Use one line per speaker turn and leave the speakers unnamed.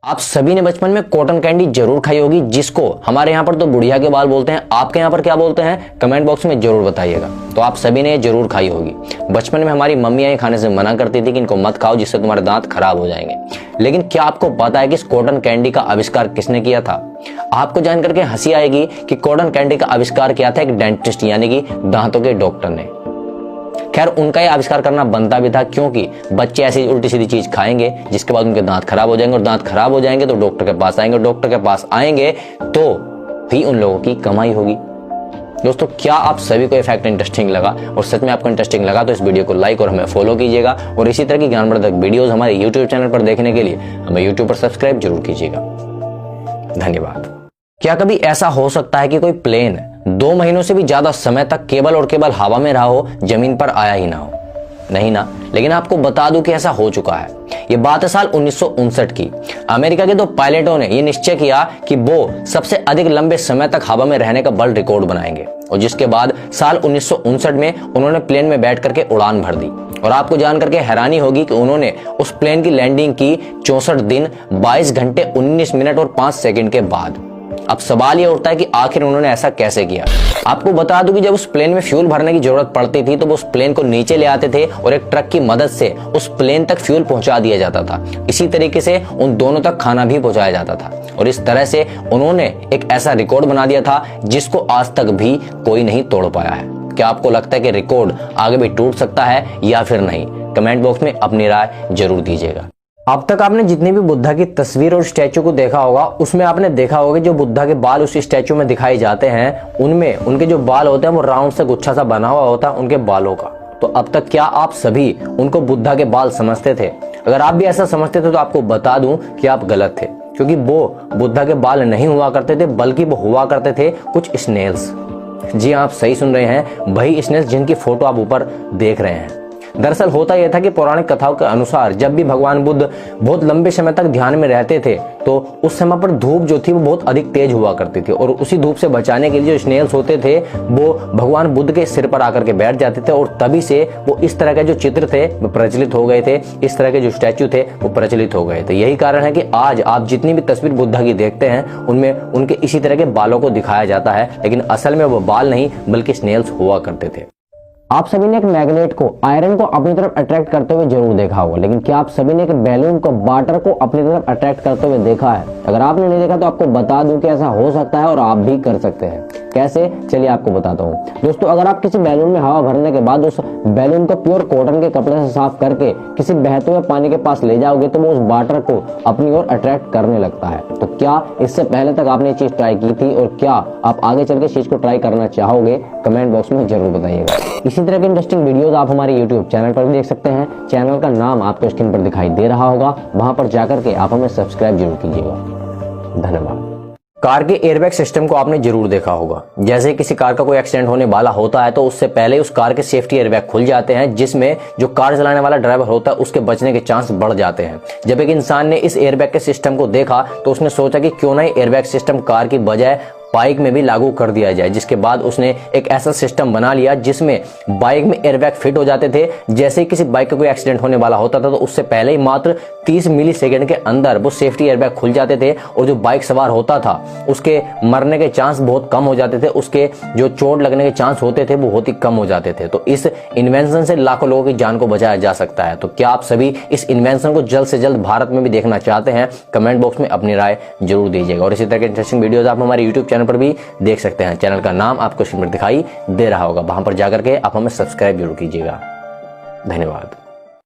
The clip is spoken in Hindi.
आप सभी ने बचपन में कॉटन कैंडी जरूर खाई होगी, जिसको हमारे यहाँ पर तो बुढ़िया के बाल बोलते हैं। आपके यहाँ पर क्या बोलते हैं कमेंट बॉक्स में जरूर बताइएगा। तो आप सभी ने जरूर खाई होगी। बचपन में हमारी मम्मियां ये खाने से मना करती थी कि इनको मत खाओ, जिससे तुम्हारे दांत खराब हो जाएंगे। लेकिन क्या आपको पता है कि इस कॉटन कैंडी का आविष्कार किसने किया था? आपको जान करके हंसी आएगी कि कॉटन कैंडी का आविष्कार किया था एक डेंटिस्ट यानी कि दांतों के डॉक्टर ने। खैर उनका ये आविष्कार करना बनता भी था, क्योंकि बच्चे ऐसी उल्टी सीधी चीज खाएंगे जिसके बाद उनके दांत खराब हो जाएंगे, और दांत खराब हो जाएंगे तो डॉक्टर के पास आएंगे, डॉक्टर के पास आएंगे तो ही उन लोगों की कमाई होगी। दोस्तों, क्या आप सभी को ये फैक्ट इंटरेस्टिंग लगा? और सच में आपको इंटरेस्टिंग लगा तो इस वीडियो को लाइक और हमें फॉलो कीजिएगा, और इसी तरह की ज्ञानवर्धक वीडियोस हमारे यूट्यूब चैनल पर देखने के लिए हमें यूट्यूब पर सब्सक्राइब जरूर कीजिएगा। धन्यवाद। क्या कभी ऐसा हो सकता है कि कोई प्लेन 2 महीनों से भी ज्यादा समय तक केवल और केवल हवा में रहा हो, जमीन पर आया ही ना हो? नहीं ना। लेकिन आपको बता दूं कि ऐसा हो चुका है। ये बात है साल 1959 की। अमेरिका के 2 पायलटों ने यह निश्चय किया कि वो सबसे अधिक लंबे समय तक हवा में रहने का वर्ल्ड रिकॉर्ड बनाएंगे, और जिसके बाद साल 1959 में उन्होंने प्लेन में बैठ करके उड़ान भर दी। और आपको जान करके हैरानी होगी कि उन्होंने उस प्लेन की लैंडिंग की 64 दिन 22 घंटे 19 मिनट और 5 सेकंड के बाद। अब सवाल यह उठता है कि आखिर उन्होंने ऐसा कैसे किया। आपको बता दूं कि जब उस प्लेन में फ्यूल भरने की जरूरत पड़ती थी तो वो उस प्लेन को नीचे ले आते थे और एक ट्रक की मदद से उस प्लेन तक फ्यूल पहुंचा दिया जाता था। इसी तरीके से उन दोनों तक खाना भी पहुंचाया जाता था, और इस तरह से उन्होंने एक ऐसा रिकॉर्ड बना दिया था जिसको आज तक भी कोई नहीं तोड़ पाया है। क्या आपको लगता है कि रिकॉर्ड आगे भी टूट सकता है या फिर नहीं? कमेंट बॉक्स में अपनी राय जरूर दीजिएगा। अब तक आपने जितनी भी बुद्धा की तस्वीर और स्टैचू को देखा होगा, उसमें आपने देखा होगा कि जो बुद्धा के बाल उस स्टैचू में दिखाई जाते हैं, उनमें उनके जो बाल होते हैं वो राउंड से गुच्छा सा बना हुआ होता है उनके बालों का। तो अब तक क्या आप सभी उनको बुद्धा के बाल समझते थे? अगर आप भी ऐसा समझते थे तो आपको बता दूं कि आप गलत थे, क्योंकि वो बुद्धा के बाल नहीं हुआ करते थे, बल्कि वो हुआ करते थे कुछ स्नेल्स। जी आप सही सुन रहे हैं, वही स्नेल्स जिनकी फोटो आप ऊपर देख रहे हैं। दरअसल होता यह था कि पौराणिक कथाओं के अनुसार जब भी भगवान बुद्ध बहुत लंबे समय तक ध्यान में रहते थे तो उस समय पर धूप जो थी वो बहुत अधिक तेज हुआ करती थी, और उसी धूप से बचाने के लिए जो स्नेल्स होते थे वो भगवान बुद्ध के सिर पर आकर के बैठ जाते थे, और तभी से वो इस तरह के जो चित्र थे वो प्रचलित हो गए थे, इस तरह के जो स्टैचू थे वो प्रचलित हो गए थे। यही कारण है कि आज आप जितनी भी तस्वीर बुद्धा की देखते हैं उनमें उनके इसी तरह के बालों को दिखाया जाता है, लेकिन असल में वो बाल नहीं बल्कि स्नेल्स हुआ करते थे। आप सभी ने एक मैग्नेट को, आयरन को अपनी तरफ अट्रैक्ट करते हुए जरूर देखा होगा, लेकिन क्या आप सभी ने एक बैलून को, वाटर को अपनी तरफ अट्रैक्ट करते हुए देखा है? अगर आपने नहीं देखा तो आपको बता दूं कि ऐसा हो सकता है और आप भी कर सकते हैं। कैसे? चलिए आपको बताता हूँ। दोस्तों, अगर आप किसी बैलून में हवा भरने के बाद उस बैलून को प्योर कॉटन के कपड़े से साफ करके किसी बहते हुए पानी के पास ले जाओगे तो वो उस वाटर को अपनी ओर अट्रैक्ट करने लगता है। तो क्या इससे पहले तक आपने ये चीज ट्राई की थी, और क्या आप आगे चल के इस चीज को ट्राई करना चाहोगे? कमेंट बॉक्स में जरूर बताइएगा। इसी तरह के इंटरेस्टिंग वीडियोस आप हमारे यूट्यूब चैनल पर भी देख सकते हैं। चैनल का नाम आपको स्क्रीन पर दिखाई दे रहा होगा, वहां पर जाकर के आप हमें सब्सक्राइब जरूर कीजिएगा। धन्यवाद। कार के एयरबैग सिस्टम को आपने जरूर देखा होगा। जैसे किसी कार का कोई एक्सीडेंट होने वाला होता है तो उससे पहले उस कार के सेफ्टी एयरबैग खुल जाते हैं, जिसमें जो कार चलाने वाला ड्राइवर होता है उसके बचने के चांस बढ़ जाते हैं। जब एक इंसान ने इस एयरबैग के सिस्टम को देखा तो उसने सोचा कि क्यों ना एयरबैग सिस्टम कार की बजाय बाइक में भी लागू कर दिया जाए, जिसके बाद उसने एक ऐसा सिस्टम बना लिया जिसमें बाइक में एयरबैग फिट हो जाते थे। जैसे ही किसी बाइक का कोई एक्सीडेंट होने वाला होता था तो उससे पहले ही मात्र 30 मिली सेकेंड के अंदर वो सेफ्टी एयरबैग खुल जाते थे, और जो बाइक सवार होता था उसके मरने के चांस बहुत कम हो जाते थे, उसके जो चोट लगने के चांस होते थे वो बहुत ही कम हो जाते थे। तो इस इन्वेंशन से लाखों लोगों की जान को बचाया जा सकता है। तो क्या आप सभी इस इन्वेंशन को जल्द से जल्द भारत में भी देखना चाहते हैं? कमेंट बॉक्स में अपनी राय जरूर दीजिएगा। और इसी तरह के इंटरेस्टिंग वीडियोस आप हमारे यूट्यूब चैनल पर भी देख सकते हैं। चैनल का नाम आपको स्क्रीन पर दिखाई दे रहा होगा, वहां पर जाकर के आप हमें सब्सक्राइब जरूर कीजिएगा। धन्यवाद।